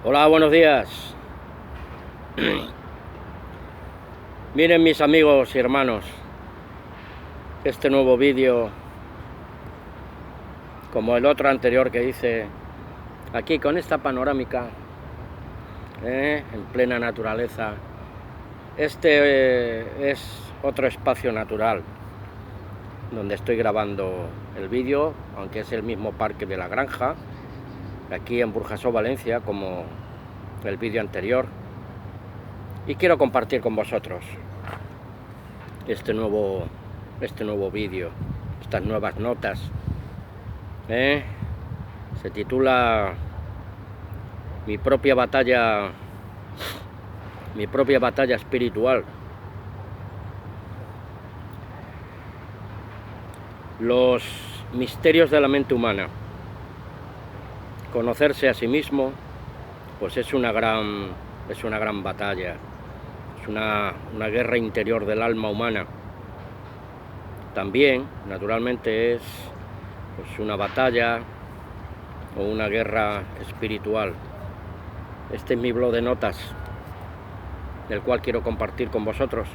Hola, buenos días. Miren mis amigos y hermanos, este nuevo vídeo, como el otro anterior que hice, aquí con esta panorámica, en plena naturaleza. Este es otro espacio natural donde estoy grabando el vídeo, aunque es el mismo parque de la granja, aquí en Burjasó, Valencia, como el vídeo anterior. Y quiero compartir con vosotros este nuevo vídeo, estas nuevas notas. Se titula Mi propia batalla espiritual. Los misterios de la mente humana. Conocerse a sí mismo, pues es una gran batalla. Es una guerra interior del alma humana. También, naturalmente, es pues una batalla o una guerra espiritual. Este es mi blog de notas, el cual quiero compartir con vosotros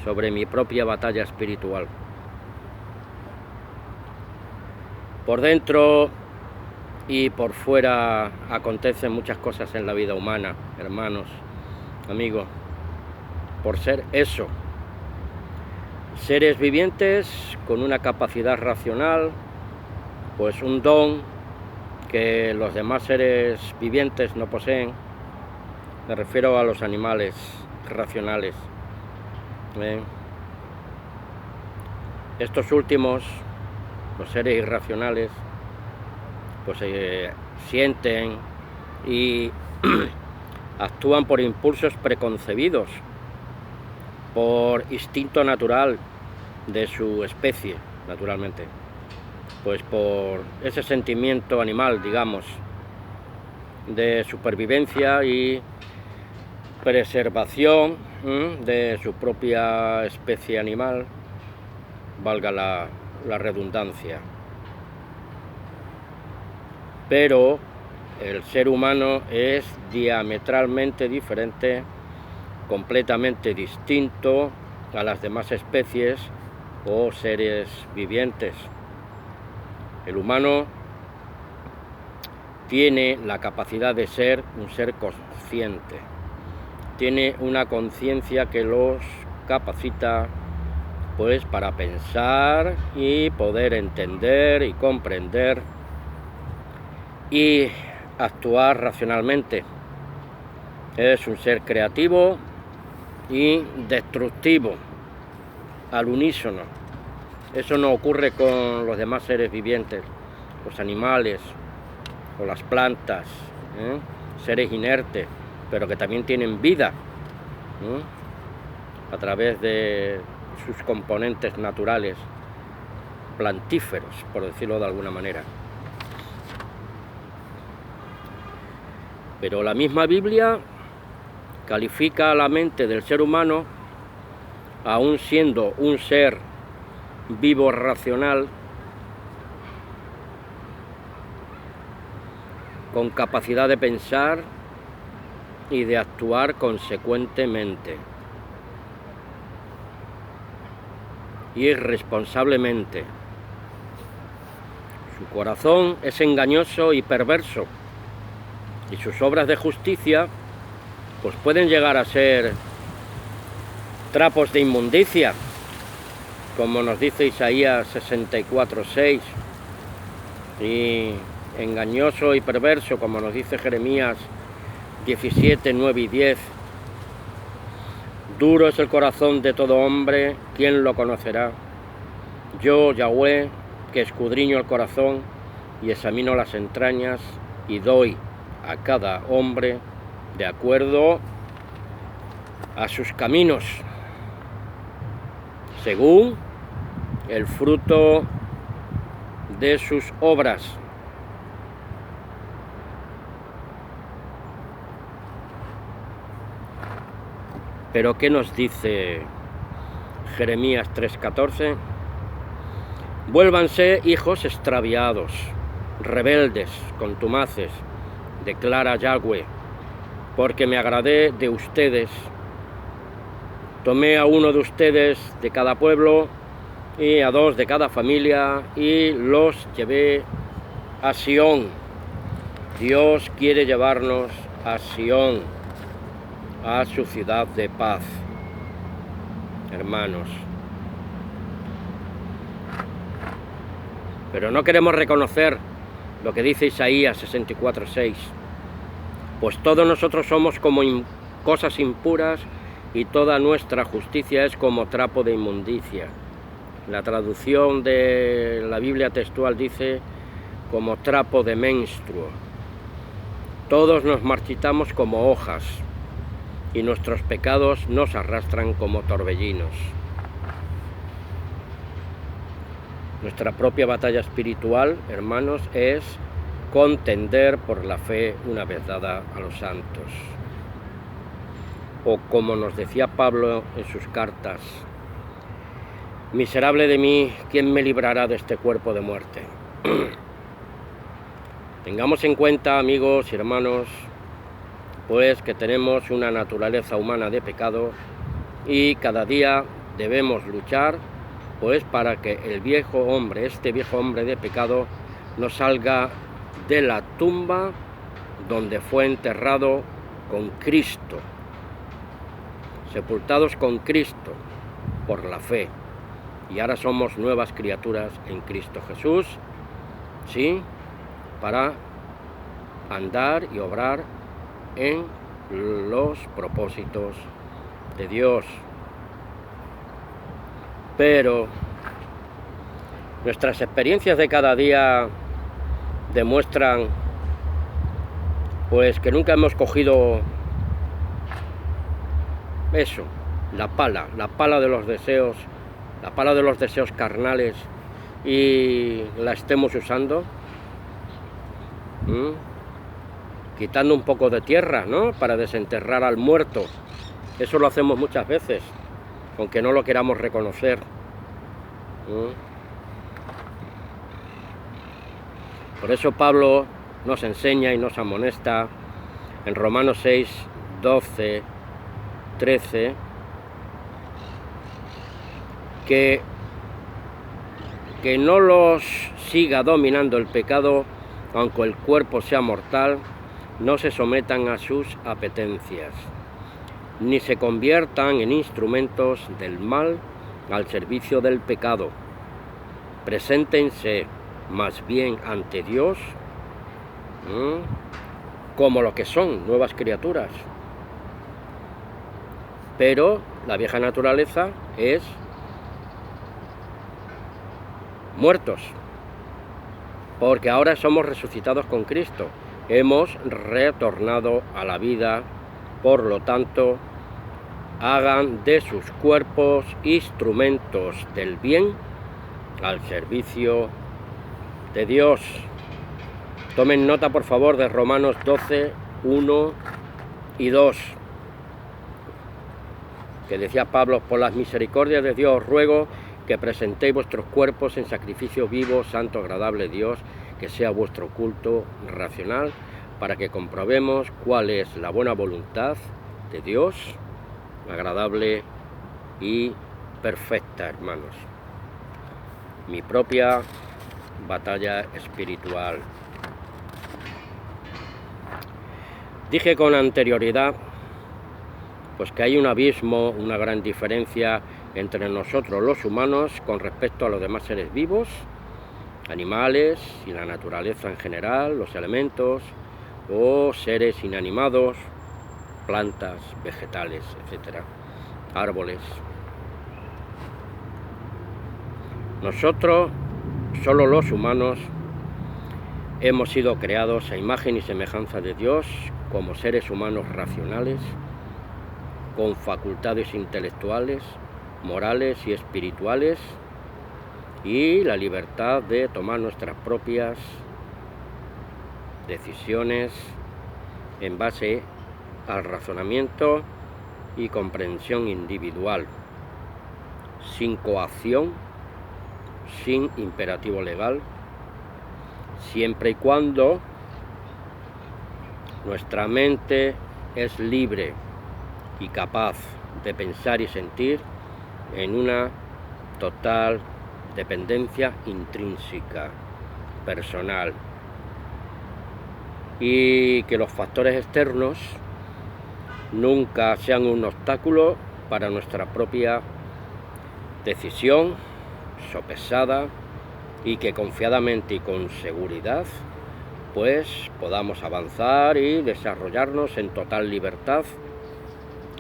sobre mi propia batalla espiritual. Por dentro y por fuera acontecen muchas cosas en la vida humana, hermanos, amigos. Por ser eso, seres vivientes con una capacidad racional, pues un don que los demás seres vivientes no poseen. Me refiero a los animales racionales. Estos últimos, los seres irracionales, pues sienten y actúan por impulsos preconcebidos, por instinto natural de su especie, naturalmente, pues por ese sentimiento animal, digamos, de supervivencia y preservación de su propia especie animal, valga la redundancia. Pero el ser humano es diametralmente diferente, completamente distinto a las demás especies o seres vivientes. El humano tiene la capacidad de ser un ser consciente, tiene una conciencia que los capacita pues para pensar y poder entender y comprender y actuar racionalmente. Es un ser creativo y destructivo al unísono. Eso no ocurre con los demás seres vivientes, los animales o las plantas, seres inertes, pero que también tienen vida a través de sus componentes naturales, plantíferos, por decirlo de alguna manera. Pero la misma Biblia califica a la mente del ser humano, aún siendo un ser vivo racional, con capacidad de pensar y de actuar consecuentemente y responsablemente. Su corazón es engañoso y perverso, y sus obras de justicia pues pueden llegar a ser trapos de inmundicia, como nos dice Isaías 64:6, y engañoso y perverso, como nos dice Jeremías 17:9 y 10. Duro es el corazón de todo hombre, ¿quién lo conocerá? Yo, Yahweh, que escudriño el corazón y examino las entrañas y doy a cada hombre de acuerdo a sus caminos, según el fruto de sus obras. Pero ¿qué nos dice Jeremías 3:14? Vuélvanse hijos extraviados, rebeldes, contumaces, declara Yahweh, porque me agradé de ustedes. Tomé a uno de ustedes de cada pueblo y a 2 de cada familia y los llevé a Sión. Dios quiere llevarnos a Sión, a su ciudad de paz, hermanos. Pero no queremos reconocer lo que dice Isaías 64:6. Pues todos nosotros somos como cosas impuras y toda nuestra justicia es como trapo de inmundicia. La traducción de la Biblia textual dice como trapo de menstruo. Todos nos marchitamos como hojas y nuestros pecados nos arrastran como torbellinos. Nuestra propia batalla espiritual, hermanos, es contender por la fe una vez dada a los santos. O como nos decía Pablo en sus cartas, miserable de mí, ¿quién me librará de este cuerpo de muerte? Tengamos en cuenta, amigos y hermanos, pues que tenemos una naturaleza humana de pecado y cada día debemos luchar pues para que el viejo hombre, este viejo hombre de pecado, no salga de la tumba donde fue enterrado con Cristo, sepultados con Cristo por la fe, y ahora somos nuevas criaturas en Cristo Jesús, ¿sí?, para andar y obrar en los propósitos de Dios. Pero nuestras experiencias de cada día demuestran pues que nunca hemos cogido eso, la pala de los deseos, la pala de los deseos carnales, y la estemos usando, quitando un poco de tierra, ¿no?, para desenterrar al muerto. Eso lo hacemos muchas veces, aunque no lo queramos reconocer. Por eso Pablo nos enseña y nos amonesta en Romanos 6, 12, 13, que no los siga dominando el pecado, aunque el cuerpo sea mortal, no se sometan a sus apetencias, ni se conviertan en instrumentos del mal al servicio del pecado. Preséntense más bien ante Dios como lo que son, nuevas criaturas. Pero la vieja naturaleza es muertos, porque ahora somos resucitados con Cristo, hemos retornado a la vida. Por lo tanto, hagan de sus cuerpos instrumentos del bien al servicio de Dios. Tomen nota, por favor, de Romanos 12, 1 y 2, que decía Pablo: por las misericordias de Dios os ruego que presentéis vuestros cuerpos en sacrificio vivo, santo, agradable a Dios, que sea vuestro culto racional, para que comprobemos cuál es la buena voluntad de Dios, agradable y perfecta, hermanos. Mi propia batalla espiritual. Dije con anterioridad pues que hay un abismo, una gran diferencia entre nosotros los humanos con respecto a los demás seres vivos, animales y la naturaleza en general, los elementos o seres inanimados, plantas, vegetales, etcétera, árboles. Nosotros, solo los humanos, hemos sido creados a imagen y semejanza de Dios como seres humanos racionales, con facultades intelectuales, morales y espirituales, y la libertad de tomar nuestras propias decisiones en base al razonamiento y comprensión individual, sin coacción, sin imperativo legal, siempre y cuando Nuestra mente es libre y capaz de pensar y sentir en una total dependencia intrínseca, personal, y que los factores externos nunca sean un obstáculo para nuestra propia decisión sopesada, y que confiadamente y con seguridad pues podamos avanzar y desarrollarnos en total libertad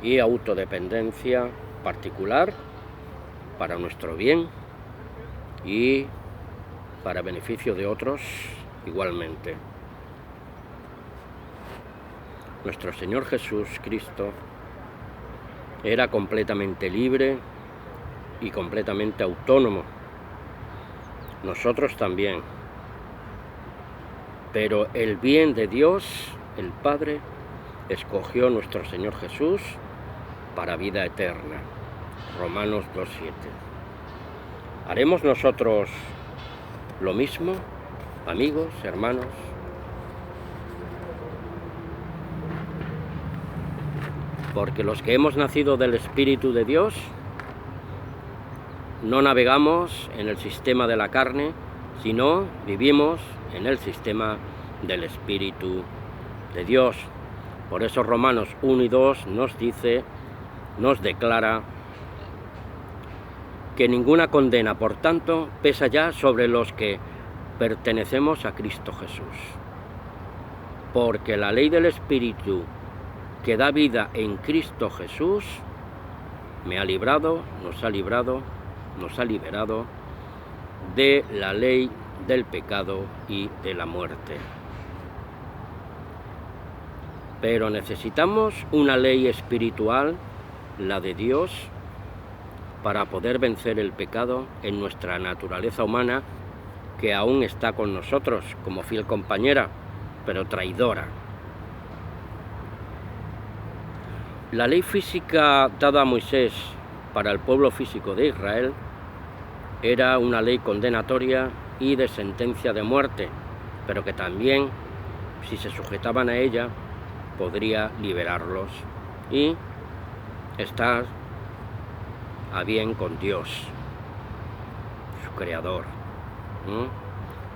y autodependencia particular para nuestro bien y para beneficio de otros igualmente. Nuestro Señor Jesús Cristo era completamente libre y completamente autónomo. Nosotros también. Pero el bien de Dios, el Padre, escogió a nuestro Señor Jesús para vida eterna. Romanos 2:7. ¿Haremos nosotros lo mismo, amigos, hermanos? Porque los que hemos nacido del Espíritu de Dios no navegamos en el sistema de la carne, sino vivimos en el sistema del Espíritu de Dios. Por eso Romanos 1 y 2 nos declara que ninguna condena, por tanto, pesa ya sobre los que pertenecemos a Cristo Jesús. Porque la ley del Espíritu que da vida en Cristo Jesús me ha librado, nos ha liberado de la ley del pecado y de la muerte. Pero necesitamos una ley espiritual, la de Dios, para poder vencer el pecado en nuestra naturaleza humana, que aún está con nosotros como fiel compañera, pero traidora. La ley física dada a Moisés para el pueblo físico de Israel era una ley condenatoria y de sentencia de muerte, pero que también, si se sujetaban a ella, podría liberarlos y estar a bien con Dios, su creador.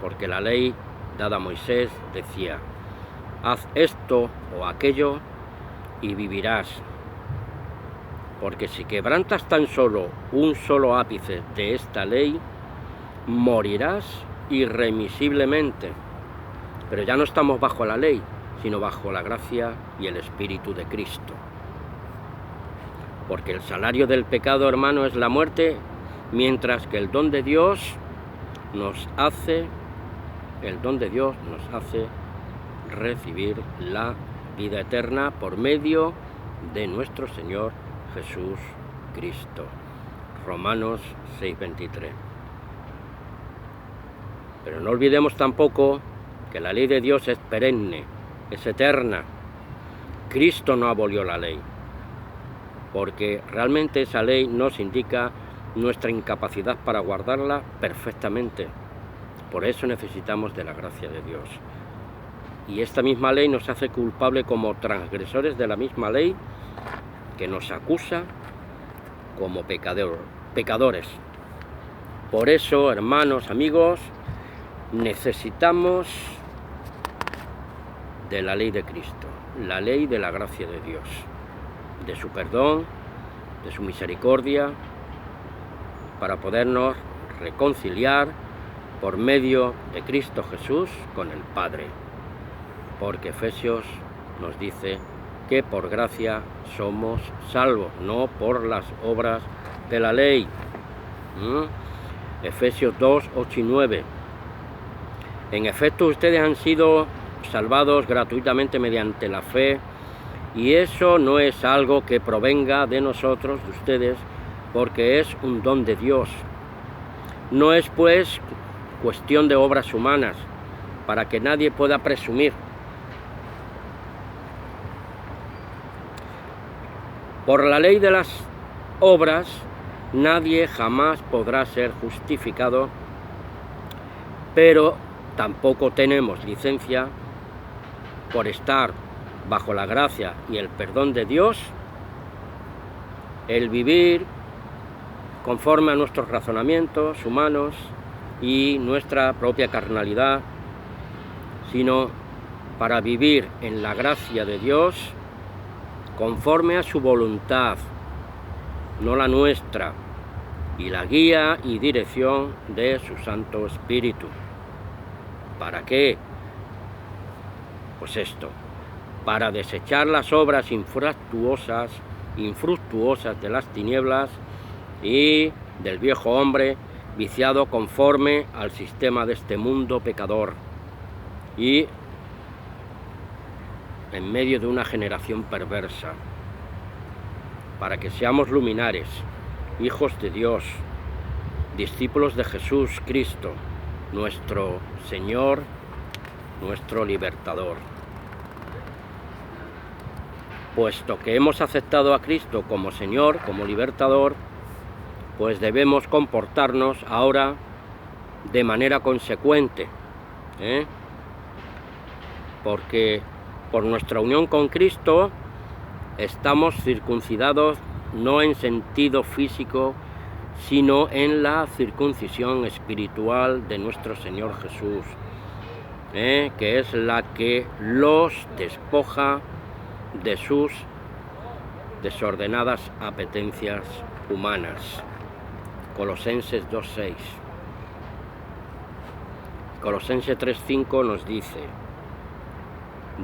Porque la ley dada a Moisés decía: haz esto o aquello y vivirás. Porque si quebrantas tan solo un solo ápice de esta ley, morirás irremisiblemente. Pero ya no estamos bajo la ley, sino bajo la gracia y el Espíritu de Cristo. Porque el salario del pecado, hermano, es la muerte, mientras que el don de Dios nos hace recibir la vida eterna por medio de nuestro Señor Jesús Cristo. Romanos 6:23. Pero no olvidemos tampoco que la ley de Dios es perenne, es eterna. Cristo no abolió la ley, porque realmente esa ley nos indica nuestra incapacidad para guardarla perfectamente. Por eso necesitamos de la gracia de Dios. Y esta misma ley nos hace culpable como transgresores de la misma ley, que nos acusa como pecadores. Por eso, hermanos, amigos, necesitamos de la ley de Cristo, la ley de la gracia de Dios, de su perdón, de su misericordia, para podernos reconciliar por medio de Cristo Jesús con el Padre. Porque Efesios nos dice que por gracia somos salvos, no por las obras de la ley. Efesios 2, 8 y 9. En efecto, ustedes han sido salvados gratuitamente mediante la fe, y eso no es algo que provenga de nosotros, de ustedes, porque es un don de Dios. No es, pues, cuestión de obras humanas, para que nadie pueda presumir. Por la ley de las obras, nadie jamás podrá ser justificado, pero tampoco tenemos licencia por estar bajo la gracia y el perdón de Dios, el vivir conforme a nuestros razonamientos humanos y nuestra propia carnalidad, sino para vivir en la gracia de Dios conforme a su voluntad, no la nuestra, y la guía y dirección de su Santo Espíritu. ¿Para qué? Pues esto, para desechar las obras infructuosas de las tinieblas y del viejo hombre viciado conforme al sistema de este mundo pecador y en medio de una generación perversa, para que seamos luminares, hijos de Dios, discípulos de Jesús Cristo, nuestro Señor, nuestro libertador. Puesto que hemos aceptado a Cristo como Señor, como libertador, pues debemos comportarnos ahora de manera consecuente, porque por nuestra unión con Cristo estamos circuncidados no en sentido físico, sino en la circuncisión espiritual de nuestro Señor Jesús, que es la que los despoja de sus desordenadas apetencias humanas. Colosenses 2:6. Colosenses 3:5 nos dice: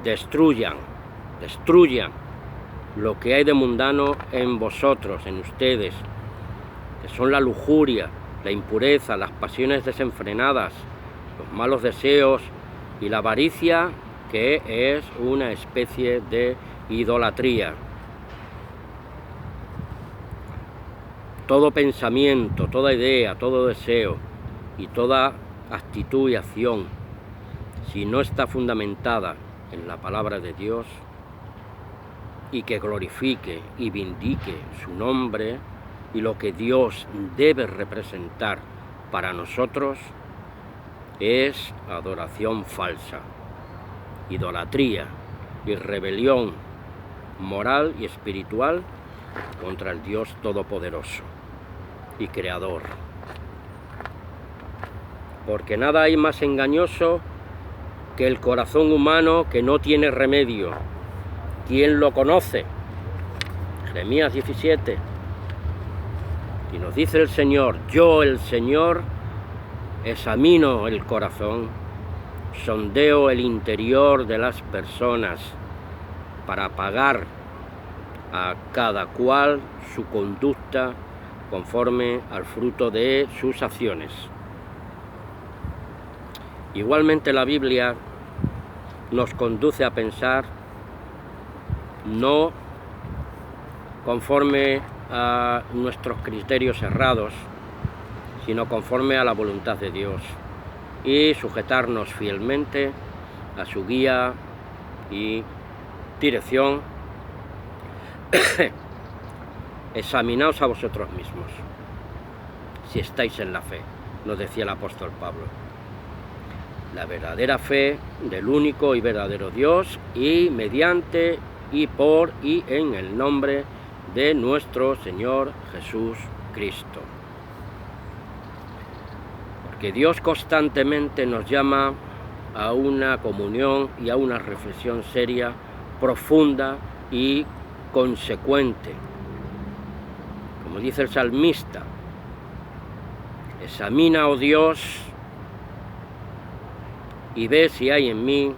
destruyan lo que hay de mundano en vosotros, en ustedes, que son la lujuria, la impureza, las pasiones desenfrenadas, los malos deseos y la avaricia, que es una especie de idolatría. Todo pensamiento, toda idea, todo deseo y toda actitud y acción, si no está fundamentada en la palabra de Dios y que glorifique y vindique su nombre y lo que Dios debe representar para nosotros, es adoración falsa, idolatría y rebelión moral y espiritual contra el Dios Todopoderoso y Creador. Porque nada hay más engañoso que el corazón humano, que no tiene remedio. ¿Quién lo conoce? Jeremías 17. Y nos dice el Señor: yo, el Señor, examino el corazón, sondeo el interior de las personas para pagar a cada cual su conducta conforme al fruto de sus acciones. Igualmente la Biblia nos conduce a pensar no conforme a nuestros criterios errados, sino conforme a la voluntad de Dios, y sujetarnos fielmente a su guía y dirección. Examinaos a vosotros mismos si estáis en la fe, nos decía el apóstol Pablo. La verdadera fe del único y verdadero Dios, y mediante y por y en el nombre de nuestro Señor Jesús Cristo. Porque Dios constantemente nos llama a una comunión y a una reflexión seria, profunda y consecuente. Como dice el salmista: examina, oh Dios, y ve si hay en mí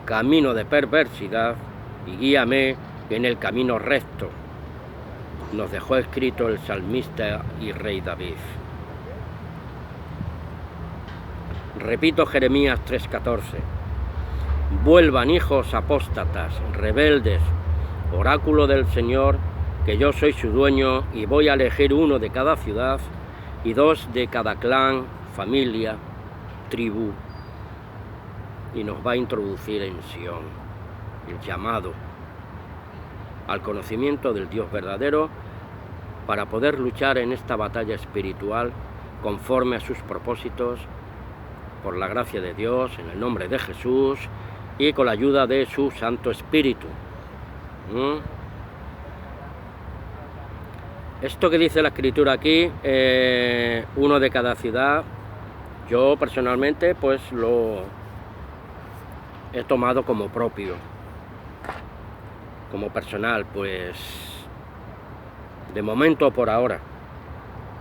camino de perversidad y guíame en el camino recto. Nos dejó escrito el salmista y rey David. Repito Jeremías 3:14. Vuelvan, hijos apóstatas, rebeldes, oráculo del Señor, que yo soy su dueño y voy a elegir uno de cada ciudad y 2 de cada clan, familia, tribu. Y nos va a introducir en Sión el llamado al conocimiento del Dios verdadero para poder luchar en esta batalla espiritual conforme a sus propósitos, por la gracia de Dios, en el nombre de Jesús, y con la ayuda de su Santo Espíritu. Esto que dice la Escritura aquí, uno de cada ciudad, yo personalmente pues lo he tomado como propio, como personal, pues de momento por ahora,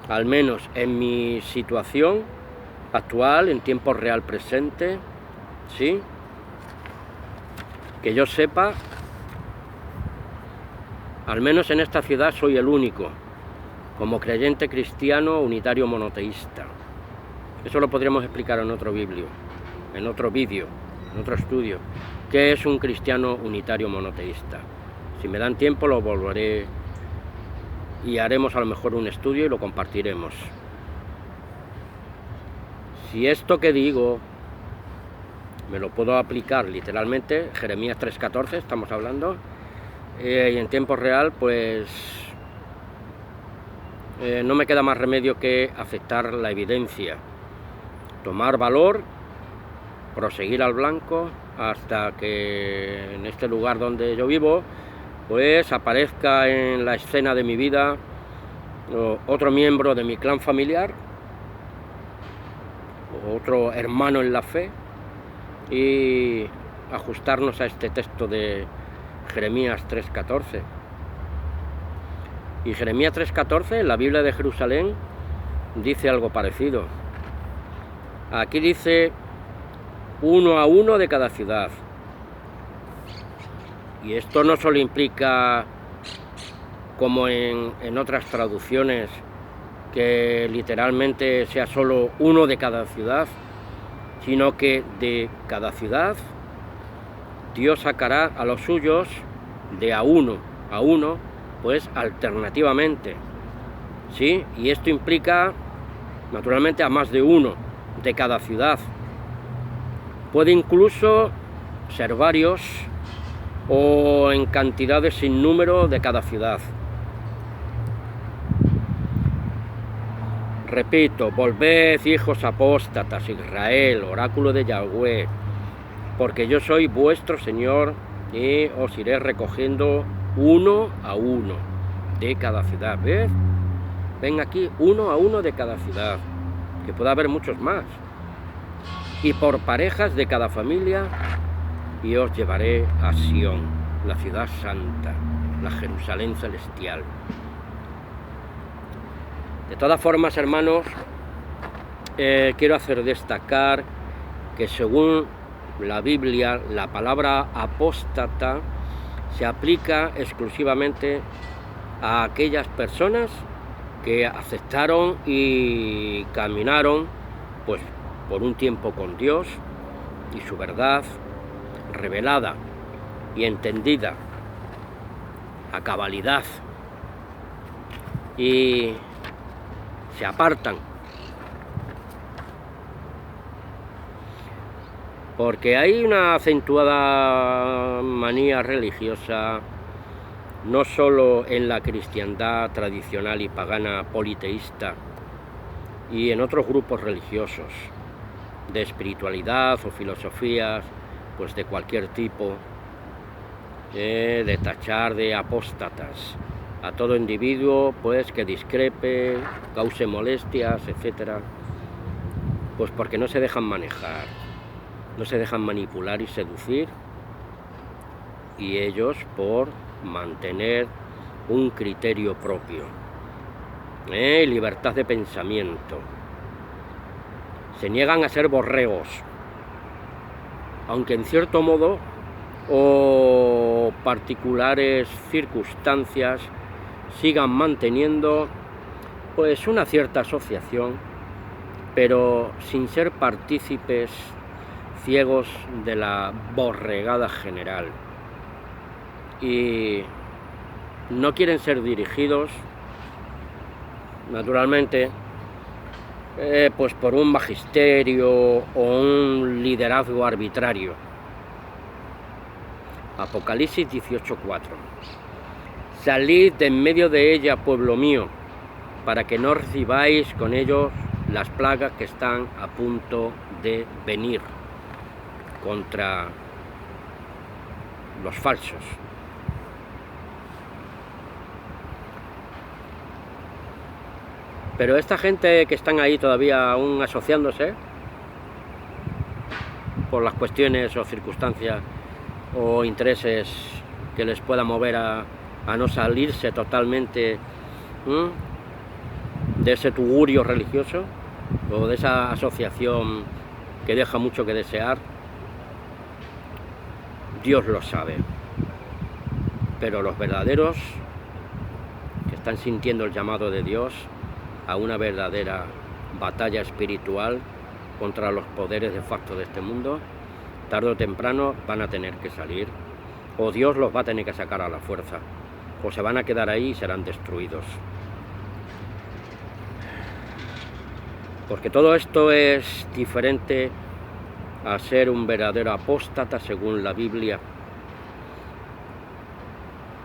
al menos en mi situación actual, en tiempo real presente, ¿sí? Que yo sepa, al menos en esta ciudad soy el único, como creyente cristiano unitario monoteísta. Eso lo podríamos explicar en otro vídeo, en otro estudio. ¿Qué es un cristiano unitario monoteísta? Si me dan tiempo lo volveré y haremos a lo mejor un estudio y lo compartiremos. Si esto que digo me lo puedo aplicar literalmente, Jeremías 3:14 estamos hablando, y en tiempo real, pues no me queda más remedio que aceptar la evidencia, tomar valor, proseguir al blanco hasta que en este lugar donde yo vivo pues aparezca en la escena de mi vida otro miembro de mi clan familiar, otro hermano en la fe, y ajustarnos a este texto de Jeremías 3:14. Y Jeremías 3:14 en la Biblia de Jerusalén dice algo parecido. Aquí dice 1 a 1 de cada ciudad. Y esto no solo implica, como en otras traducciones, que literalmente sea solo uno de cada ciudad, sino que de cada ciudad Dios sacará a los suyos de a uno, pues alternativamente, ¿sí? Y esto implica, naturalmente, a más de uno de cada ciudad. Puede incluso ser varios o en cantidades sin número de cada ciudad. Repito, volved, hijos apóstatas, Israel, oráculo de Yahweh, porque yo soy vuestro Señor y os iré recogiendo 1 a 1 de cada ciudad. ¿Ves? Ven aquí, 1 a 1 de cada ciudad, que puede haber muchos más. Y por parejas de cada familia, y os llevaré a Sión, la ciudad santa, la Jerusalén celestial. De todas formas, hermanos, quiero hacer destacar que según la Biblia, la palabra apóstata se aplica exclusivamente a aquellas personas que aceptaron y caminaron pues por un tiempo con Dios y su verdad revelada y entendida a cabalidad, y se apartan, porque hay una acentuada manía religiosa, no solo en la cristiandad tradicional y pagana politeísta y en otros grupos religiosos de espiritualidad o filosofías pues de cualquier tipo, de tachar de apóstatas a todo individuo pues que discrepe, cause molestias, etcétera, pues porque no se dejan manejar, no se dejan manipular y seducir, y ellos por mantener un criterio propio, libertad de pensamiento, se niegan a ser borregos, aunque en cierto modo o particulares circunstancias sigan manteniendo pues una cierta asociación, pero sin ser partícipes ciegos de la borregada general, y no quieren ser dirigidos naturalmente pues por un magisterio o un liderazgo arbitrario. Apocalipsis 18:4. Salid de en medio de ella, pueblo mío, para que no recibáis con ellos las plagas que están a punto de venir contra los falsos. Pero esta gente que están ahí todavía aún asociándose por las cuestiones o circunstancias o intereses que les pueda mover a no salirse totalmente de ese tugurio religioso o de esa asociación que deja mucho que desear, Dios lo sabe. Pero los verdaderos que están sintiendo el llamado de Dios a una verdadera batalla espiritual contra los poderes de facto de este mundo, tarde o temprano van a tener que salir, o Dios los va a tener que sacar a la fuerza, o se van a quedar ahí y serán destruidos. Porque todo esto es diferente a ser un verdadero apóstata según la Biblia.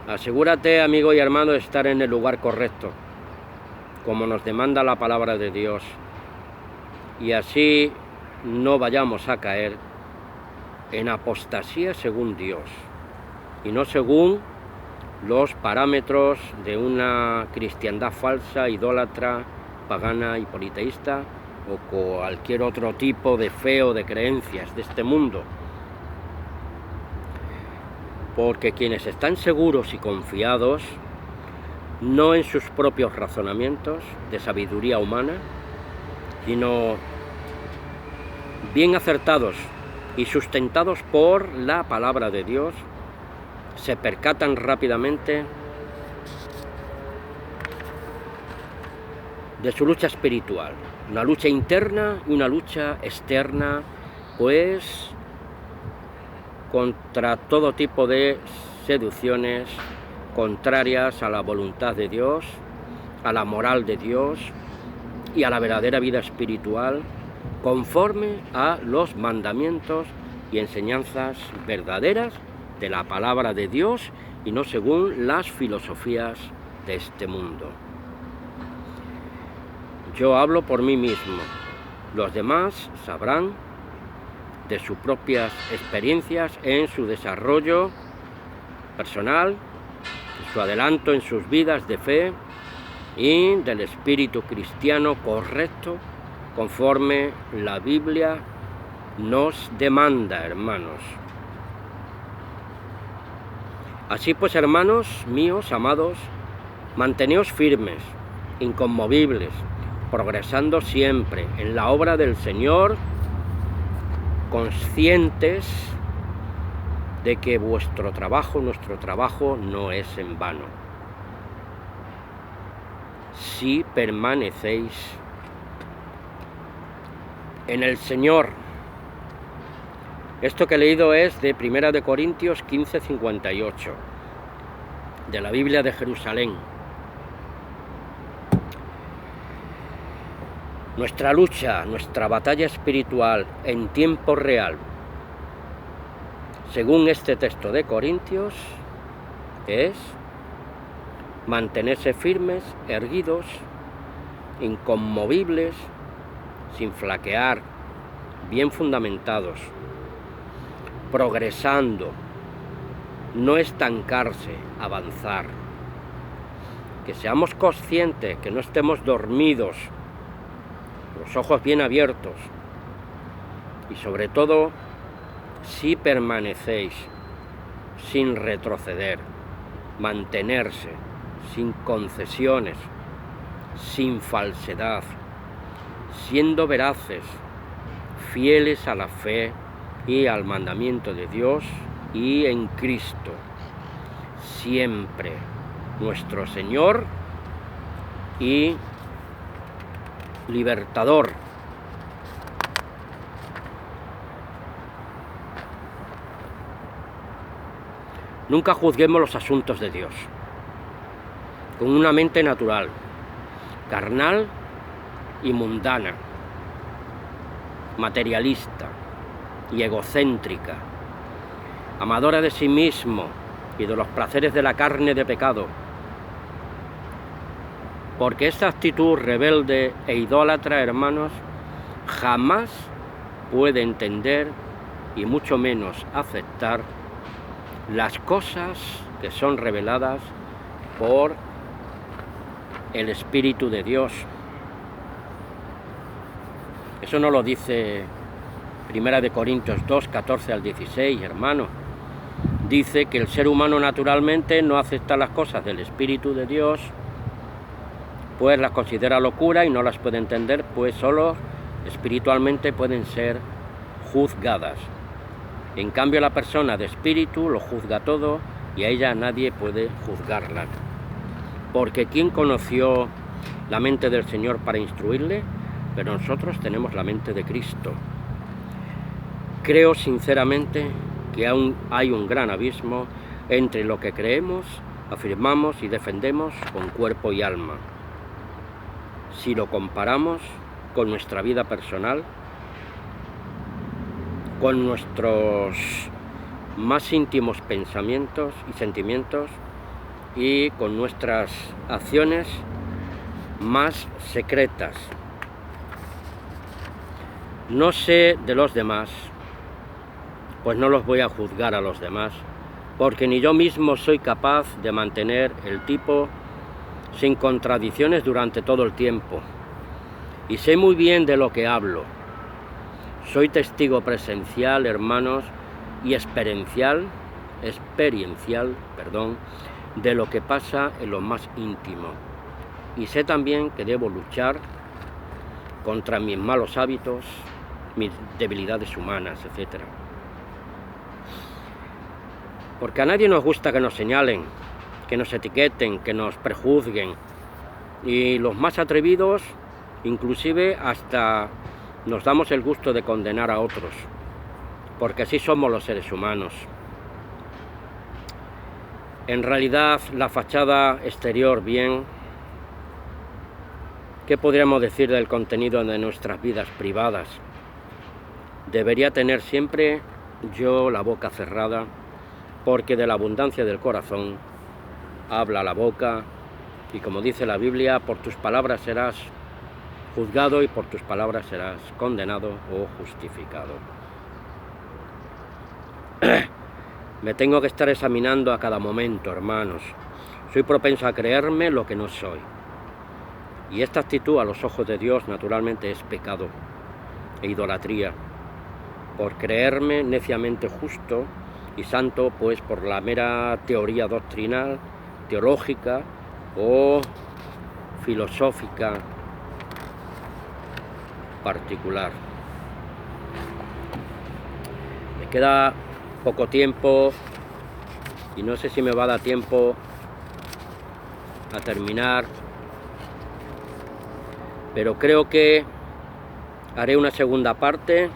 Asegúrate, amigo y hermano, de estar en el lugar correcto, como nos demanda la palabra de Dios, y así no vayamos a caer en apostasía según Dios, y no según los parámetros de una cristiandad falsa, idólatra, pagana y politeísta, o cualquier otro tipo de fe o de creencias de este mundo. Porque quienes están seguros y confiados, no en sus propios razonamientos de sabiduría humana, sino bien acertados y sustentados por la palabra de Dios, se percatan rápidamente de su lucha espiritual, una lucha interna y una lucha externa, pues contra todo tipo de seducciones contrarias a la voluntad de Dios, a la moral de Dios y a la verdadera vida espiritual, conforme a los mandamientos y enseñanzas verdaderas de la palabra de Dios y no según las filosofías de este mundo. Yo hablo por mí mismo, los demás sabrán de sus propias experiencias en su desarrollo personal, su adelanto en sus vidas de fe y del espíritu cristiano correcto conforme la Biblia nos demanda, hermanos. Así pues, hermanos míos, amados, manteneos firmes, inconmovibles, progresando siempre en la obra del Señor, conscientes de que vuestro trabajo, nuestro trabajo, no es en vano. Si permanecéis en el Señor. Esto que he leído es de 1 Corintios 15:58, de la Biblia de Jerusalén. Nuestra lucha, nuestra batalla espiritual en tiempo real, según este texto de Corintios, es mantenerse firmes, erguidos, inconmovibles, sin flaquear, bien fundamentados, progresando, no estancarse, avanzar. Que seamos conscientes, que no estemos dormidos, los ojos bien abiertos, y sobre todo, si permanecéis sin retroceder, mantenerse sin concesiones, sin falsedad, siendo veraces, fieles a la fe y al mandamiento de Dios y en Cristo, siempre nuestro Señor y libertador. Nunca juzguemos los asuntos de Dios con una mente natural, carnal y mundana, materialista y egocéntrica, amadora de sí mismo y de los placeres de la carne de pecado, porque esta actitud rebelde e idólatra, hermanos, jamás puede entender y mucho menos aceptar las cosas que son reveladas por el Espíritu de Dios. Eso no lo dice 1 Corintios 2, 14 al 16, hermano. Dice que el ser humano naturalmente no acepta las cosas del Espíritu de Dios, pues las considera locura y no las puede entender, pues solo espiritualmente pueden ser juzgadas. En cambio, la persona de espíritu lo juzga todo y a ella nadie puede juzgarla. Porque ¿quién conoció la mente del Señor para instruirle? Pero nosotros tenemos la mente de Cristo. Creo sinceramente que aún hay un gran abismo entre lo que creemos, afirmamos y defendemos con cuerpo y alma. Si lo comparamos con nuestra vida personal, con nuestros más íntimos pensamientos y sentimientos y con nuestras acciones más secretas. No sé de los demás, pues no los voy a juzgar a los demás, porque ni yo mismo soy capaz de mantener el tipo sin contradicciones durante todo el tiempo. Y sé muy bien de lo que hablo. Soy testigo presencial, hermanos, y experiencial, de lo que pasa en lo más íntimo. Y sé también que debo luchar contra mis malos hábitos, mis debilidades humanas, etc. Porque a nadie nos gusta que nos señalen, que nos etiqueten, que nos prejuzguen. Y los más atrevidos, inclusive hasta nos damos el gusto de condenar a otros, porque así somos los seres humanos. En realidad, la fachada exterior, bien, ¿qué podríamos decir del contenido de nuestras vidas privadas? Debería tener siempre yo la boca cerrada, porque de la abundancia del corazón habla la boca, y como dice la Biblia, por tus palabras serás juzgado y por tus palabras serás condenado o justificado. Me tengo que estar examinando a cada momento, hermanos. Soy propenso a creerme lo que no soy. Y esta actitud a los ojos de Dios naturalmente es pecado e idolatría. Por creerme neciamente justo y santo, pues por la mera teoría doctrinal, teológica o filosófica particular. Me queda poco tiempo y no sé si me va a dar tiempo a terminar, pero creo que haré una segunda parte